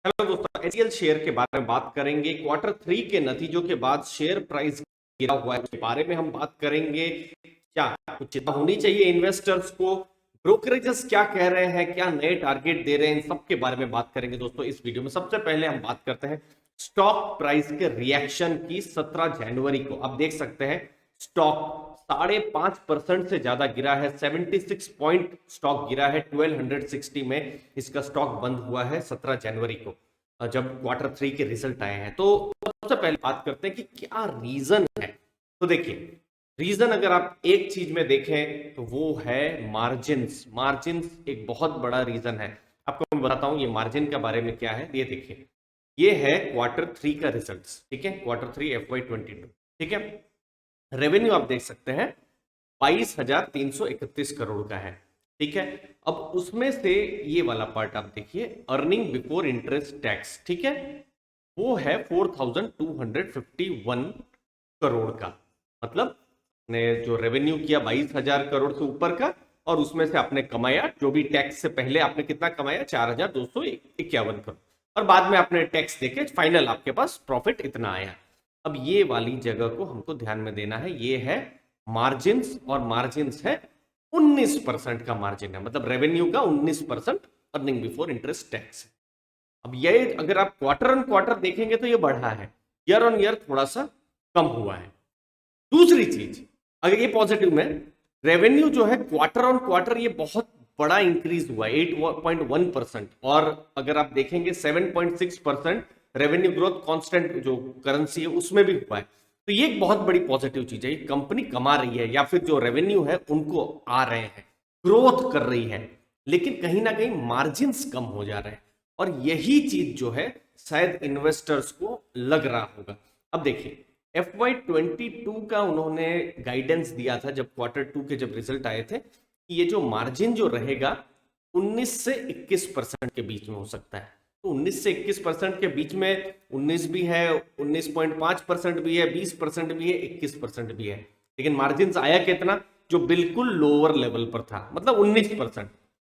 Hello दोस्तों, HCL share के बारे में बात करेंगे। क्वार्टर 3 के नतीजों के बाद शेयर प्राइस गिरा हुआ है, उसके बारे में हम बात करेंगे। क्या कुछ चिंता होनी चाहिए इन्वेस्टर्स को? ब्रोकरेजेस क्या कह रहे हैं, क्या नए टारगेट दे रहे हैं, इन सब के बारे में बात करेंगे दोस्तों इस वीडियो में। सबसे पहले हम बात करते हैं स्टॉक प्राइस के रिएक्शन की। 17 जनवरी को आप देख सकते हैं स्टॉक 5.5% से ज्यादा गिरा है। 76 पॉइंट स्टॉक गिरा है। 1260 में इसका स्टॉक बंद हुआ है 17 जनवरी को, जब क्वार्टर 3 के रिजल्ट आए हैं। तो सबसे पहले बात करते हैं कि क्या रीजन है। तो देखिए, रीजन अगर आप एक चीज में देखें तो वो है मार्जिन्स। मार्जिन्स एक बहुत बड़ा रीजन है। आपको मैं बताता हूं ये मार्जिन के बारे में क्या है। ये देखिए, ये है क्वार्टर 3 का रिजल्ट, ठीक है, क्वार्टर 3 FY22, ठीक है। रेवेन्यू आप देख सकते हैं 22,331 करोड़ का है, ठीक है। अब उसमें से ये वाला पार्ट आप देखिए, अर्निंग बिफोर इंटरेस्ट टैक्स, ठीक है, वो है 4,251 करोड़ का। मतलब ने जो रेवेन्यू किया 22,000 करोड़ से ऊपर का, और उसमें से आपने कमाया जो भी टैक्स से पहले आपने कितना कमाया, 4,251 करोड़, और बाद में आपने टैक्स देके फाइनल आपके पास प्रॉफिट इतना आया। अब ये वाली जगह को हमको ध्यान में देना है। ये है मार्जिन्स, और मार्जिन्स है 19% का मार्जिन है, मतलब रेवेन्यू का 19% अर्निंग बिफोर इंटरेस्ट टैक्स। अब ये अगर आप क्वार्टर ऑन क्वार्टर देखेंगे तो ये बढ़ा है, ईयर ऑन ईयर थोड़ा सा कम हुआ है। दूसरी चीज, अगर ये पॉजिटिव में रेवेन्यू जो है क्वार्टर ऑन क्वार्टर ये बहुत बड़ा इंक्रीज हुआ है, 8.1%, और अगर आप देखेंगे 7.6% रेवेन्यू ग्रोथ कांस्टेंट जो करेंसी है उसमें भी हुआ है। तो ये एक बहुत बड़ी पॉजिटिव चीज है। कंपनी कमा रही है, या फिर जो रेवेन्यू है उनको आ रहे हैं, ग्रोथ कर रही है, लेकिन कहीं ना कहीं मार्जिन्स कम हो जा रहे हैं। और यही चीज जो है शायद इन्वेस्टर्स को लग रहा होगा। अब देखिए, FY22 का उन्होंने गाइडेंस दिया था जब क्वार्टर 2 के जब रिजल्ट आए थे, कि ये जो मार्जिन जो रहेगा 19 से 21% के बीच में हो सकता है। तो 19 से 21% के बीच में 19 भी है, 19.5% भी है, 20% भी है, 21% भी है, लेकिन मार्जिन आया कितना, जो बिल्कुल लोअर लेवल पर था, मतलब 19%।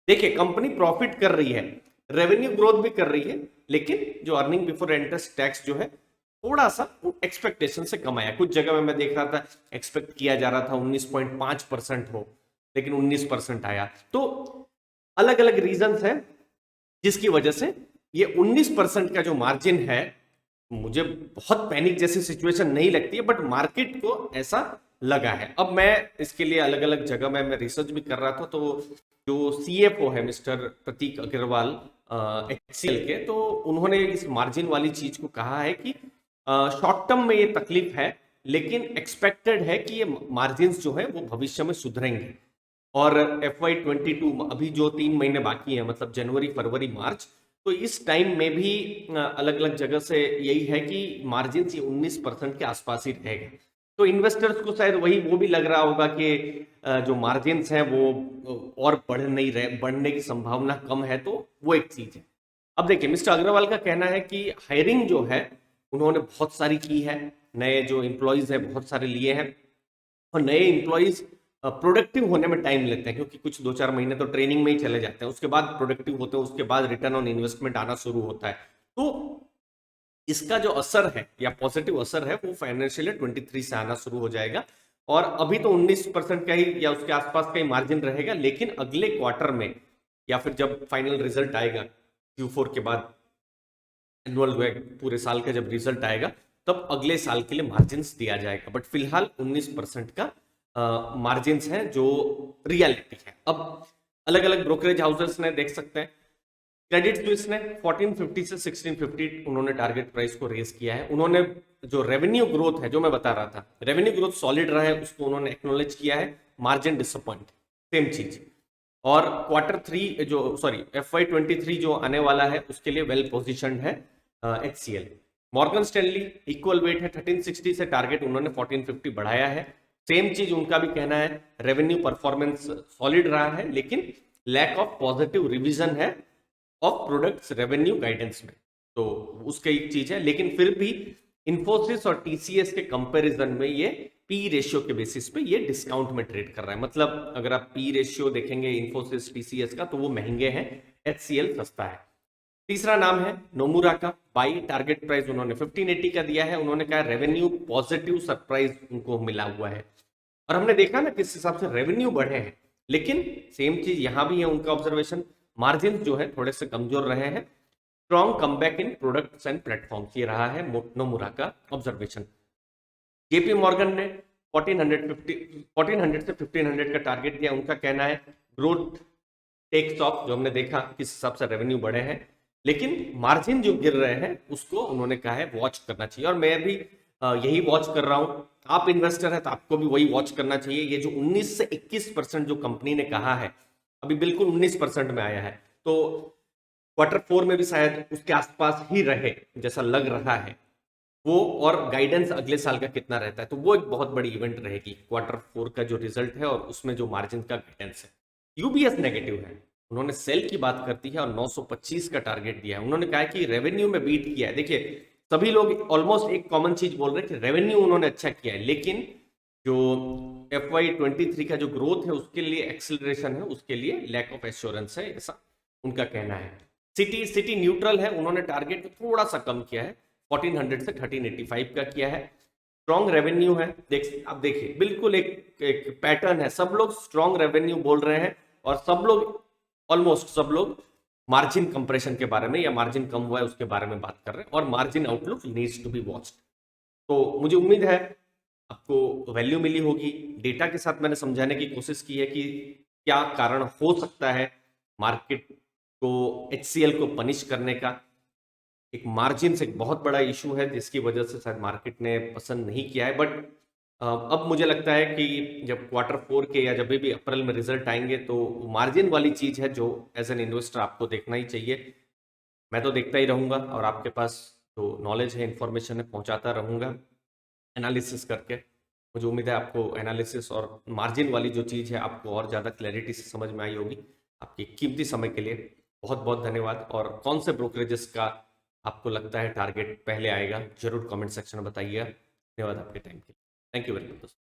देखिए, कंपनी प्रॉफिट कर रही है, रेवेन्यू ग्रोथ भी कर रही है, लेकिन जो अर्निंग बिफोर इंटरेस्ट टैक्स जो है थोड़ा सा एक्सपेक्टेशन से कम आया। कुछ जगह में मैं देख रहा था एक्सपेक्ट किया जा रहा था 19.5% हो, लेकिन 19% आया। तो अलग अलग रीजंस हैं जिसकी वजह से ये 19% का जो मार्जिन है, मुझे बहुत पैनिक जैसी सिचुएशन नहीं लगती है, बट मार्केट को ऐसा लगा है। अब मैं इसके लिए अलग अलग जगह में मैं रिसर्च भी कर रहा था। तो जो CFO है मिस्टर प्रतीक अग्रवाल HCL के, तो उन्होंने इस मार्जिन वाली चीज को कहा है कि शॉर्ट टर्म में ये तकलीफ है, लेकिन एक्सपेक्टेड है कि ये मार्जिन जो है वो भविष्य में सुधरेंगे। और FY22 अभी जो 3 महीने बाकी है, मतलब जनवरी फरवरी मार्च, तो इस टाइम में भी अलग अलग जगह से यही है कि मार्जिन ये 19% के आसपास ही रहेगा। तो इन्वेस्टर्स को शायद वही वो भी लग रहा होगा कि जो मार्जिन हैं वो और बढ़ नहीं रहे, बढ़ने की संभावना कम है, तो वो एक चीज है। अब देखिए, मिस्टर अग्रवाल का कहना है कि हायरिंग जो है उन्होंने बहुत सारी की है, नए जो एम्प्लॉयज है बहुत सारे लिए हैं, और नए एम्प्लॉयज प्रोडक्टिव होने में टाइम लेते हैं, क्योंकि कुछ 2-4 महीने तो ट्रेनिंग में ही चले जाते हैं, उसके बाद प्रोडक्टिव होते हैं, उसके बाद रिटर्न ऑन इन्वेस्टमेंट आना शुरू होता है। तो इसका जो असर है या पॉजिटिव असर है वो फाइनेंशियल 23 से आना शुरू हो जाएगा। और अभी तो 19% का ही या उसके आसपास का ही मार्जिन रहेगा, लेकिन अगले क्वार्टर में या फिर जब फाइनल रिजल्ट आएगा Q4 के बाद, एनुअल पूरे साल का जब रिजल्ट आएगा, तब अगले साल के लिए मार्जिन दिया जाएगा। बट फिलहाल 19% का मार्जिन है जो रियलिटी है। अब अलग अलग ब्रोकरेज हाउसेस ने देख सकते हैं, क्रेडिट स्विस ने 1450 से 1650 उन्होंने टारगेट प्राइस को रेज किया है। उन्होंने जो रेवेन्यू ग्रोथ है, जो मैं बता रहा था, रेवेन्यू ग्रोथ सॉलिड रहा है, उसको उन्होंने एक्नोलेज किया है। मार्जिन डिसअपॉइंट, सेम चीज। और क्वार्टर 3 जो सॉरी FY23 जो आने वाला है उसके लिए वेल पोजिशनड है HCL। Morgan Stanley equal weight है 1360 से, टारगेट उन्होंने 1450 बढ़ाया है। सेम चीज उनका भी कहना है, रेवेन्यू परफॉर्मेंस सॉलिड रहा है, लेकिन लैक ऑफ पॉजिटिव रिवीजन है ऑफ प्रोडक्ट्स रेवेन्यू गाइडेंस में। तो उसका एक चीज है, लेकिन फिर भी इंफोसिस और TCS के कंपैरिजन में ये पी रेशियो के बेसिस पे ये डिस्काउंट में ट्रेड कर रहा है। मतलब अगर आप पी रेशियो देखेंगे इंफोसिस TCS का, तो वो महंगे हैं, HCL सस्ता है। तीसरा नाम है नोमुरा का। बाई टारगेट प्राइस उन्होंने 1580 का दिया है। उन्होंने कहा रेवेन्यू पॉजिटिव सरप्राइज उनको मिला हुआ है, और हमने देखा ना किस हिसाब से रेवेन्यू बढ़े हैं। लेकिन सेम चीज यहां भी है उनका ऑब्जर्वेशन, मार्जिन जो है थोड़े से कमजोर रहे हैं। Strong comeback in products and platforms, ये रहा है नोमुरा का ऑब्जर्वेशन। जेपी मॉर्गन ने 1400 से 1500 का टारगेट दिया। उनका कहना है ग्रोथ टेक्स ऑफ, जो हमने देखा किस हिसाब से रेवेन्यू बढ़े हैं, लेकिन मार्जिन जो गिर रहे हैं उसको उन्होंने कहा है वॉच करना चाहिए। और मैं भी यही वॉच कर रहा हूं। आप इन्वेस्टर है तो आपको भी वही वॉच करना चाहिए। ये जो 19 से 21% जो कंपनी ने कहा है, अभी बिल्कुल 19% में आया है, तो Q4 में भी शायद उसके आसपास ही रहे जैसा लग रहा है वो। और गाइडेंस अगले साल का कितना रहता है, तो वो एक बहुत बड़ी इवेंट रहेगी Q4 का जो रिजल्ट है और उसमें जो मार्जिन का गाइडेंस है। यूबीएस नेगेटिव है, उन्होंने सेल की बात करती है और 925 का टारगेट दिया है। उन्होंने कहा कि रेवेन्यू में बीट किया है। देखिए सभी लोग ऑलमोस्ट एक कॉमन चीज बोल रहे हैं कि रेवेन्यू उन्होंने अच्छा किया है, लेकिन जो FY23 का जो ग्रोथ है उसके लिए एक्सेलरेशन है, उसके लिए लैक ऑफ एश्योरेंस है, ऐसा उनका कहना है। सिटी न्यूट्रल है, उन्होंने टारगेट को थोड़ा सा कम किया है, 1400 से 1385 का किया है। स्ट्रॉन्ग रेवेन्यू है। अब देखिए बिल्कुल एक पैटर्न है, सब लोग स्ट्रॉन्ग रेवेन्यू बोल रहे हैं और सब लोग ऑलमोस्ट सब लोग मार्जिन कंप्रेशन के बारे में या मार्जिन कम हुआ है उसके बारे में बात कर रहे हैं, और margin outlook needs to be watched. तो मुझे उम्मीद है आपको वैल्यू मिली होगी। डेटा के साथ मैंने समझाने की कोशिश की है कि क्या कारण हो सकता है मार्केट को, HCL को पनिश करने का। एक मार्जिन से एक बहुत बड़ा इशू है जिसकी वजह से शायद मार्केट ने पसंद नहीं किया है। बट अब मुझे लगता है कि जब Q4 के या जब भी अप्रैल में रिजल्ट आएंगे तो मार्जिन वाली चीज है जो एज एन इन्वेस्टर आपको देखना ही चाहिए। मैं तो देखता ही रहूंगा और आपके पास जो नॉलेज है, इंफॉर्मेशन है, पहुंचाता रहूंगा एनालिसिस करके। मुझे उम्मीद है आपको एनालिसिस और मार्जिन वाली जो चीज़ है आपको और ज़्यादा क्लैरिटी से समझ में आई होगी। आपकी कीमती समय के लिए बहुत बहुत धन्यवाद। और कौन से ब्रोकरेजेस का आपको लगता है टारगेट पहले आएगा, जरूर कमेंट सेक्शन में बताइएगा। धन्यवाद आपके टाइम के लिए। Thank you very much.